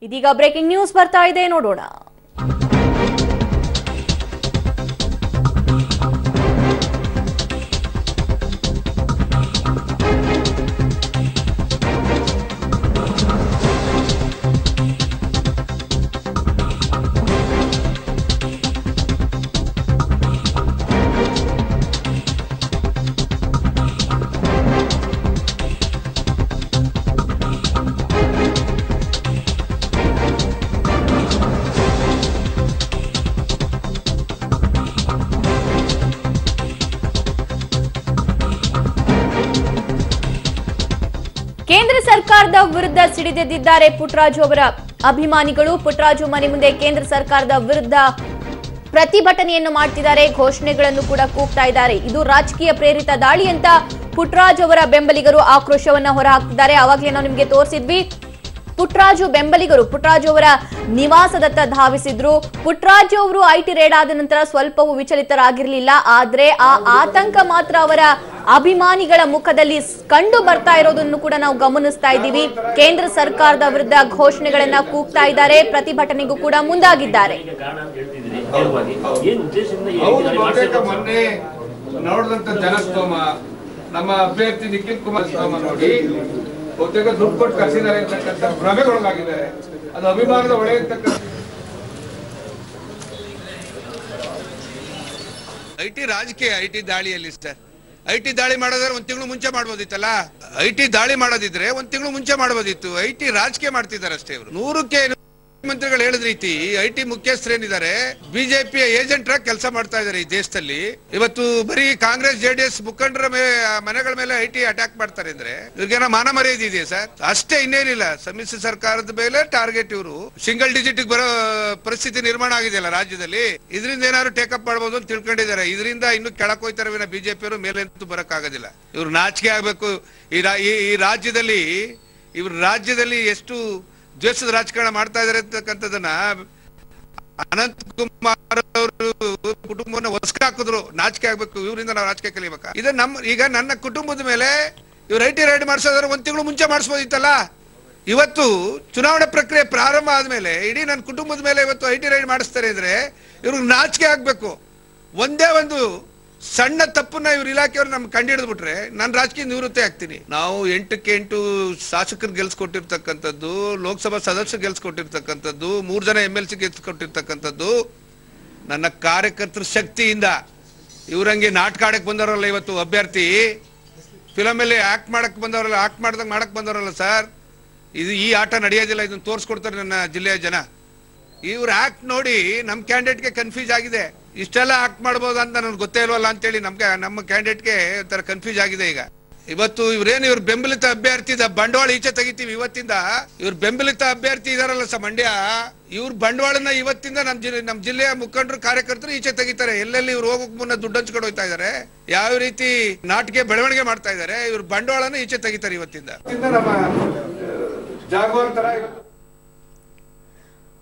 ಇದೀಗ breaking news ಬರ್ತಾ ಇದೆ, ನೋಡೋಣ. ಕೇಂದ್ರ ಸರ್ಕಾರದ ವಿರುದ್ಧ ಸಿಡಿದೆದ್ದಿದ್ದಾರೆ ಪುಟ್ಟರಾಜು ಅವರ ಅಭಿಮಾನಿಗಳು. ಪುಟ್ಟರಾಜು ಮನೆ ಮುಂದೆ ಕೇಂದ್ರ ಸರ್ಕಾರದ ವಿರುದ್ಧ ಪ್ರತಿಭಟನೆಯನ್ನು ಮಾಡ್ತಿದ್ದಾರೆ, ಘೋಷಣೆಗಳನ್ನು ಕೂಡ ಕೂಗ್ತಾ ಇದ್ದಾರೆ. ಇದು ರಾಜಕೀಯ ಪ್ರೇರಿತ ದಾಳಿ ಅಂತ ಪುಟ್ಟರಾಜು ಅವರ ಬೆಂಬಲಿಗರು ಆಕ್ರೋಶವನ್ನ ಹೊರಹಾಕ್ತಿದ್ದಾರೆ. ಆವಾಗಲೇ ನಾವು ನಿಮಗೆ ತೋರಿಸಿದ್ವಿ, ಪುಟ್ಟರಾಜು ಬೆಂಬಲಿಗರು ಪುಟ್ಟರಾಜು ಅವರ ನಿವಾಸದತ್ತ ಧಾವಿಸಿದ್ರು. ಪುಟ್ಟರಾಜು ಅವರು ಐಟಿ ರೇಡ್ ಆದ ನಂತರ ಸ್ವಲ್ಪವೂ ವಿಚಲಿತರಾಗಿರ್ಲಿಲ್ಲ. ಆದ್ರೆ ಆ ಆತಂಕ ಮಾತ್ರ ಅವರ ಅಭಿಮಾನಿಗಳ ಮುಖದಲ್ಲಿ ಕಂಡು ಬರ್ತಾ ಇರೋದನ್ನು ಕೂಡ ನಾವು ಗಮನಿಸ್ತಾ ಇದ್ದೀವಿ. ಕೇಂದ್ರ ಸರ್ಕಾರದ ವಿರುದ್ಧ ಘೋಷಣೆಗಳನ್ನ ಕೂಗ್ತಾ ಇದ್ದಾರೆ, ಪ್ರತಿಭಟನೆಗೂ ಕೂಡ ಮುಂದಾಗಿದ್ದಾರೆ. ನೋಡಿದಂತ ಜನಸ್ತೋಮ ನಮ್ಮ ಅಭ್ಯರ್ಥಿ ನಿಖಿಲ್ ಕುಮಾರಸ್ವಾಮಿ ನೋಡಿ ಬಹುತೇಕ ದುಡ್ಡು ಕೊಟ್ಟು ಕಳಿಸಿದ್ದಾರೆ ಅಂತಕ್ಕಂಥ ಭ್ರಮೆಗೊಳಗಾಗಿದ್ದಾರೆ. ಅದು ಅಭಿಮಾನದ ಒಳೆ ಅಂತಕ್ಕಂಥ ಐಟಿ ರಾಜಕೀಯ ಐಟಿ ದಾಳಿಯಲ್ಲಿ ಸರ್. ಐಟಿ ದಾಳಿ ಮಾಡೋದಾದ್ರೆ ಒಂದ್ ತಿಂಗಳು ಮುಂಚೆ ಮಾಡ್ಬೋದಿತ್ತಲ್ಲ. ಐಟಿ ದಾಳಿ ಮಾಡೋದಿದ್ರೆ ಒಂದ್ ತಿಂಗಳು ಮುಂಚೆ ಮಾಡ್ಬೋದಿತ್ತು. ಐಟಿ ರಾಜಕೀಯ ಮಾಡ್ತಿದ್ದಾರೆ ಅಷ್ಟೇ ಇವರು. 100ಕ್ಕೆ ಮಂತ್ರಿಗಳು ಹೇಳಿದ ರೀತಿ ಐಟಿ ಮುಖ್ಯಸ್ಥರೇನಿದ್ದಾರೆ ಬಿಜೆಪಿಯ ಏಜೆಂಟ್ ಆಗಿ ಕೆಲಸ ಮಾಡ್ತಾ ಇದ್ದಾರೆ ಈ ದೇಶದಲ್ಲಿ. ಇವತ್ತು ಬರೀ ಕಾಂಗ್ರೆಸ್ ಜೆಡಿಎಸ್ ಮುಖಂಡರ ಮನೆಗಳ ಮೇಲೆ ಐಟಿ ಅಟ್ಯಾಕ್ ಮಾಡ್ತಾರೆ ಅಂದ್ರೆ ಇವ್ರಿಗೇನೋ ಮಾನ ಮರ್ಯಾದೆ ಇದೆಯಾ ಸರ್? ಅಷ್ಟೇ, ಇನ್ನೇನಿಲ್ಲ. ಸಮ್ಮಿಶ್ರ ಸರ್ಕಾರದ ಮೇಲೆ ಟಾರ್ಗೆಟ್. ಇವರು ಸಿಂಗಲ್ ಡಿಜಿಟ್ ಬರೋ ಪರಿಸ್ಥಿತಿ ನಿರ್ಮಾಣ ಆಗಿದೆಯಲ್ಲ ರಾಜ್ಯದಲ್ಲಿ. ಇದರಿಂದ ಏನಾದ್ರು ಟೇಕಪ್ ಮಾಡಬಹುದು ಅಂತ ತಿಳ್ಕೊಂಡಿದ್ದಾರೆ. ಇದರಿಂದ ಇನ್ನು ಕೆಳಕ್ ಹೋಯ್ತಾರೆ ವಿನ ಬಿಜೆಪಿಯವರು ಮೇಲಂತೂ ಬರಕ್ ಆಗೋದಿಲ್ಲ. ಇವ್ರು ನಾಚಿಕೆ ಆಗ್ಬೇಕು. ಈ ರಾಜ್ಯದಲ್ಲಿ ಎಷ್ಟು ದ್ವೇಷದ ರಾಜಕಾರಣ ಮಾಡ್ತಾ ಇದಾರೆ ಅಂತಕ್ಕಂಥದನ್ನ ಅನಂತ್ ಕುಮಾರ್ ಅವರು ಕುಟುಂಬವನ್ನ ಹೊಸಕ ಹಾಕಿದ್ರು. ನಾಚಿಕೆ ಆಗ್ಬೇಕು. ಇವರಿಂದ ನಾವು ರಾಜಕೀಯ ಕಲಿಬೇಕಾ? ಈಗ ನನ್ನ ಕುಟುಂಬದ ಮೇಲೆ ಇವ್ರು ಐಟಿ ರೈಡ್ ಮಾಡಿಸೋದ್ರೆ ಒಂದ್ ತಿಂಗಳು ಮುಂಚೆ ಮಾಡಿಸ್ಬೋದಿತ್ತಲ್ಲ. ಇವತ್ತು ಚುನಾವಣೆ ಪ್ರಕ್ರಿಯೆ ಪ್ರಾರಂಭ ಆದ್ಮೇಲೆ ಇಡೀ ನನ್ನ ಕುಟುಂಬದ ಮೇಲೆ ಇವತ್ತು ಐಟಿ ರೈಡ್ ಮಾಡಿಸ್ತಾರೆ ಅಂದ್ರೆ ಇವ್ರಿಗೆ ನಾಚಿಕೆ ಆಗ್ಬೇಕು. ಒಂದೇ ಒಂದು ಸಣ್ಣ ತಪ್ಪನ್ನ ಇವ್ರ ಇಲಾಖೆಯವ್ರು ನಮ್ಗೆ ಕಂಡಿಡಿದ್ ಬಿಟ್ರೆ ನಾನು ರಾಜಕೀಯ ನಿವೃತ್ತಿ ಆಗ್ತೀನಿ. ನಾವು 8ಕ್ಕೆ 8 ಶಾಸಕರು ಗೆಲ್ಸ್ಕೊಟ್ಟಿರ್ತಕ್ಕಂಥದ್ದು, ಲೋಕಸಭಾ ಸದಸ್ಯರು ಗೆಲ್ಸ್ಕೊಟ್ಟಿರ್ತಕ್ಕಂಥದ್ದು, 3 ಜನ MLC ಗೆಲ್ಸ್ಕೊಟ್ಟಿರ್ತಕ್ಕಂಥದ್ದು ನನ್ನ ಕಾರ್ಯಕರ್ತರ ಶಕ್ತಿಯಿಂದ. ಇವ್ರಂಗೆ ನಾಟಕ ಆಡಕ್ ಬಂದವರಲ್ಲ ಇವತ್ತು ಅಭ್ಯರ್ಥಿ. ಫಿಲಮ್ ಅಲ್ಲಿ ಆಕ್ಟ್ ಮಾಡಕ್ ಬಂದವರಲ್ಲ, ಆಕ್ಟ್ ಮಾಡಕ್ ಬಂದವರಲ್ಲ ಸರ್. ಈ ಆಟ ನಡೆಯೋದಿಲ್ಲ. ಇದನ್ನ ತೋರಿಸ್ಕೊಡ್ತಾರೆ ನನ್ನ ಜಿಲ್ಲೆಯ ಜನ. ಇವ್ರ ಆಕ್ಟ್ ನೋಡಿ ನಮ್ ಕ್ಯಾಂಡಿಡೇಟ್ಗೆ ಕನ್ಫ್ಯೂಸ್ ಆಗಿದೆ. ಇಷ್ಟೆಲ್ಲ ಆಕ್ಟ್ ಮಾಡ್ಬೋದು ಅಂತ ನನಗೆ ಗೊತ್ತೇ ಇಲ್ವಲ್ಲ ಅಂತೇಳಿ ನಮ್ಮ ಕ್ಯಾಂಡಿಡೇಟ್ಗೆ ಒಂಥರ ಕನ್ಫ್ಯೂಸ್ ಆಗಿದೆ. ಈಗ ಇವತ್ತು ಇವ್ರ ಬೆಂಬಲಿತ ಅಭ್ಯರ್ಥಿ ಬಂಡವಾಳ ಈಚೆ ತೆಗಿತೀವಿ ಇವತ್ತಿಂದ. ಇವ್ರ ಬೆಂಬಲಿತ ಅಭ್ಯರ್ಥಿ ಇದಾರಲ್ಲ ಸರ್ ಮಂಡ್ಯ, ಇವ್ರ ಬಂಡವಾಳನ ಇವತ್ತಿಂದ ನಮ್ ಜಿಲ್ಲೆಯ ಮುಖಂಡರು ಕಾರ್ಯಕರ್ತರು ಈಚೆ ತೆಗಿತಾರೆ. ಎಲ್ಲೆಲ್ಲಿ ಇವ್ರು ಹೋಗಕ್ ಮುನ್ನ ದುಡ್ಡು ಹಂಚ್ಕೊಂಡು ಹೋಗ್ತಾ ಇದಾರೆ, ಯಾವ ರೀತಿ ನಾಟಿಗೆ ಬೆಳವಣಿಗೆ ಮಾಡ್ತಾ ಇದಾರೆ, ಇವ್ರ ಬಂಡವಾಳನ ಈಚೆ ತೆಗಿತಾರೆ ಇವತ್ತಿಂದ.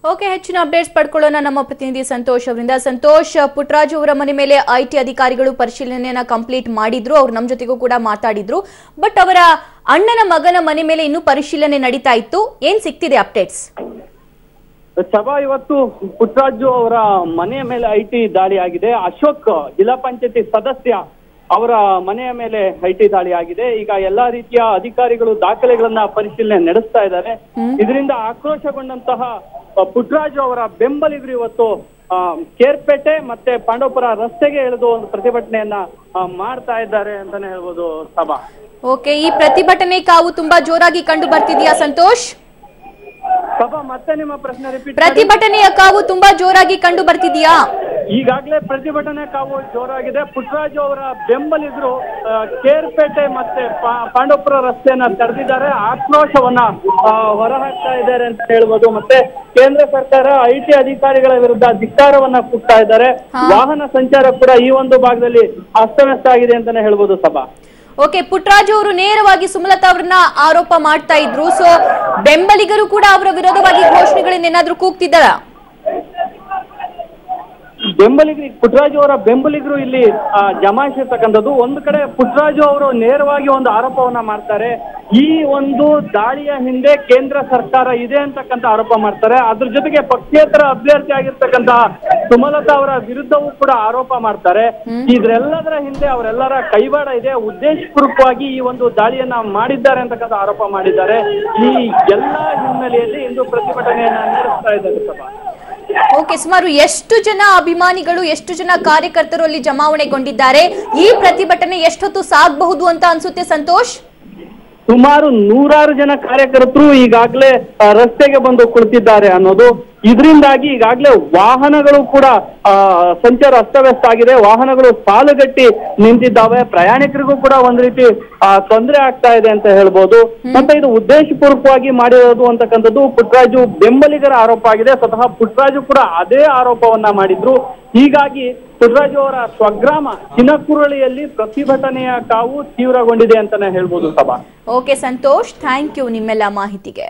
ಓಕೆ, ಹೆಚ್ಚಿನ ಅಪ್ಡೇಟ್ಸ್ ಪಡ್ಕೊಳ್ಳೋಣ ನಮ್ಮ ಪ್ರತಿನಿಧಿ ಸಂತೋಷ್ ಅವರಿಂದ. ಸಂತೋಷ್, ಪುಟ್ಟರಾಜು ಅವರ ಮನೆ ಮೇಲೆ ಐಟಿ ಅಧಿಕಾರಿಗಳು ಪರಿಶೀಲನೆಯನ್ನ ಕಂಪ್ಲೀಟ್ ಮಾಡಿದ್ರು. ಅವ್ರು ನಮ್ಮ ಜೊತೆಗೂ ಕೂಡ ಮಾತಾಡಿದ್ರು. ಬಟ್ ಅವರ ಅಣ್ಣನ ಮಗನ ಮನೆ ಮೇಲೆ ಇನ್ನೂ ಪರಿಶೀಲನೆ ನಡೀತಾ ಇತ್ತು. ಏನ್ ಸಿಗ್ತಿದೆ ಅಪ್ಡೇಟ್ಸ್? ಸಭಾ, ಇವತ್ತು ಪುಟ್ಟರಾಜು ಅವರ ಮನೆಯ ಮೇಲೆ ಐಟಿ ದಾಳಿ ಆಗಿದೆ. ಅಶೋಕ್ ಜಿಲ್ಲಾ ಪಂಚಾಯತಿ ಸದಸ್ಯ ಅವರ ಮನೆಯ ಮೇಲೆ ಐಟಿ ದಾಳಿ ಆಗಿದೆ. ಈಗ ಎಲ್ಲಾ ರೀತಿಯ ಅಧಿಕಾರಿಗಳು ದಾಖಲೆಗಳನ್ನ ಪರಿಶೀಲನೆ ನಡೆಸ್ತಾ ಇದ್ದಾರೆ. ಇದರಿಂದ ಆಕ್ರೋಶಗೊಂಡಂತಹ ಪುಟ್ಟರಾಜು ಅವರ ಬೆಂಬಲಿಗರು ಇವತ್ತು ಕೇರ್ಪೇಟೆ ಮತ್ತೆ ಪಾಂಡವಪುರ ರಸ್ತೆಗೆ ಇಳಿದು ಒಂದು ಪ್ರತಿಭಟನೆಯನ್ನ ಮಾಡ್ತಾ ಇದ್ದಾರೆ ಅಂತಾನೆ ಹೇಳ್ಬೋದು ಸಭಾ. ಓಕೆ, ಈ ಪ್ರತಿಭಟನೆ ಕಾವು ತುಂಬಾ ಜೋರಾಗಿ ಕಂಡು ಬರ್ತಿದ್ಯಾ ಸಂತೋಷ್? ಸಭಾ, ಮತ್ತೆ ನಿಮ್ಮ ಪ್ರಶ್ನೆ ರಿಪೀಟ್. ಪ್ರತಿಭಟನೆಯ ಕಾವು ತುಂಬಾ ಜೋರಾಗಿ ಕಂಡು ಬರ್ತಿದ್ಯಾ? ಈಗಾಗಲೇ ಪ್ರತಿಭಟನೆ ಕಾವು ಜೋರಾಗಿದೆ. ಪುಟ್ಟರಾಜು ಅವರ ಬೆಂಬಲಿಗರು ಕೇರ್ಪೇಟೆ ಮತ್ತೆ ಪಾಂಡವಪುರ ರಸ್ತೆಯನ್ನ ತಡೆದಿದ್ದಾರೆ, ಆಕ್ರೋಶವನ್ನ ಹೊರಹಾಕ್ತಾ ಇದ್ದಾರೆ ಅಂತ ಹೇಳ್ಬೋದು. ಮತ್ತೆ ಕೇಂದ್ರ ಸರ್ಕಾರ ಐಟಿ ಅಧಿಕಾರಿಗಳ ವಿರುದ್ಧ ಧಿಕ್ಕಾರವನ್ನ ಕೂಗ್ತಾ ಇದ್ದಾರೆ. ವಾಹನ ಸಂಚಾರ ಕೂಡ ಈ ಒಂದು ಭಾಗದಲ್ಲಿ ಅಸ್ತವ್ಯಸ್ತ ಆಗಿದೆ ಅಂತಾನೆ ಹೇಳ್ಬೋದು ಸಭಾ. ಓಕೆ, ಪುಟ್ಟರಾಜು ಅವರು ನೇರವಾಗಿ ಸುಮಲತಾ ಅವರನ್ನ ಆರೋಪ ಮಾಡ್ತಾ ಇದ್ರು. ಸೊ ಬೆಂಬಲಿಗರು ಕೂಡ ಅವರ ವಿರೋಧವಾಗಿ ಘೋಷಣೆಗಳನ್ನ ಏನಾದ್ರೂ ಕೂಗ್ತಿದ್ದಾರಾ? ಪುಟ್ಟರಾಜು ಅವರ ಬೆಂಬಲಿಗರು ಇಲ್ಲಿ ಜಮಾಯಿಸಿರ್ತಕ್ಕಂಥದ್ದು. ಒಂದು ಕಡೆ ಪುಟ್ಟರಾಜು ಅವರು ನೇರವಾಗಿ ಒಂದು ಆರೋಪವನ್ನ ಮಾಡ್ತಾರೆ, ಈ ಒಂದು ದಾಳಿಯ ಹಿಂದೆ ಕೇಂದ್ರ ಸರ್ಕಾರ ಇದೆ ಅಂತಕ್ಕಂಥ ಆರೋಪ ಮಾಡ್ತಾರೆ. ಅದ್ರ ಜೊತೆಗೆ ಪಕ್ಷೇತರ ಅಭ್ಯರ್ಥಿ ಆಗಿರ್ತಕ್ಕಂತಹ ಸುಮಲತಾ ಅವರ ವಿರುದ್ಧವೂ ಕೂಡ ಆರೋಪ ಮಾಡ್ತಾರೆ. ಇದ್ರೆಲ್ಲದರ ಹಿಂದೆ ಅವರೆಲ್ಲರ ಕೈವಾಡ ಇದೆ, ಉದ್ದೇಶಪೂರ್ವಕವಾಗಿ ಈ ಒಂದು ದಾಳಿಯನ್ನ ಮಾಡಿದ್ದಾರೆ ಅಂತಕ್ಕಂಥ ಆರೋಪ ಮಾಡಿದ್ದಾರೆ. ಈ ಎಲ್ಲ ಹಿನ್ನೆಲೆಯಲ್ಲಿ ಇಂದು ಪ್ರತಿಭಟನೆಯನ್ನ ನಡೆಸ್ತಾ ಇದ್ದಾರೆ ಸಭಾ. ಓಕೆ, ಸುಮಾರು ಎಷ್ಟು ಜನ ಅಭಿಮಾನಿಗಳು, ಎಷ್ಟು ಜನ ಕಾರ್ಯಕರ್ತರು ಅಲ್ಲಿ ಜಮಾವಣೆಗೊಂಡಿದ್ದಾರೆ? ಈ ಪ್ರತಿಭಟನೆ ಎಷ್ಟೊತ್ತು ಸಾಗಬಹುದು ಅಂತ ಅನ್ಸುತ್ತೆ ಸಂತೋಷ್? ಸುಮಾರು 100 ಜನ ಕಾರ್ಯಕರ್ತರು ಈಗಾಗಲೇ ರಸ್ತೆಗೆ ಬಂದು ಕುಳಿತಿದ್ದಾರೆ ಅನ್ನೋದು. ಇದರಿಂದಾಗಿ ಈಗಾಗಲೇ ವಾಹನಗಳು ಕೂಡ ಸಂಚಾರ ಅಸ್ತವ್ಯಸ್ತ ಆಗಿದೆ, ವಾಹನಗಳು ಸಾಲುಗಟ್ಟಿ ನಿಂತಿದ್ದಾವೆ, ಪ್ರಯಾಣಿಕರಿಗೂ ಕೂಡ ಒಂದ್ ರೀತಿ ತೊಂದರೆ ಆಗ್ತಾ ಇದೆ ಅಂತ ಹೇಳ್ಬೋದು. ಮತ್ತೆ ಇದು ಉದ್ದೇಶಪೂರ್ವಕವಾಗಿ ಮಾಡಿರೋದು ಅಂತಕ್ಕಂಥದ್ದು ಪುಟ್ಟರಾಜು ಬೆಂಬಲಿಗರ ಆರೋಪ ಆಗಿದೆ. ಸ್ವತಃ ಪುಟ್ಟರಾಜು ಕೂಡ ಅದೇ ಆರೋಪವನ್ನ ಮಾಡಿದ್ರು. ಹೀಗಾಗಿ ಪುಟ್ಟರಾಜು ಅವರ ಸ್ವಗ್ರಾಮ ಚಿನಕುರಳಿಯಲ್ಲಿ ಪ್ರತಿಭಟನೆಯ ಕಾವು ತೀವ್ರಗೊಂಡಿದೆ ಅಂತಾನೆ ಹೇಳ್ಬೋದು ಸಭಾ. ಓಕೆ ಸಂತೋಷ್, ಥ್ಯಾಂಕ್ ಯು ನಿಮ್ಮೆಲ್ಲ ಮಾಹಿತಿಗೆ.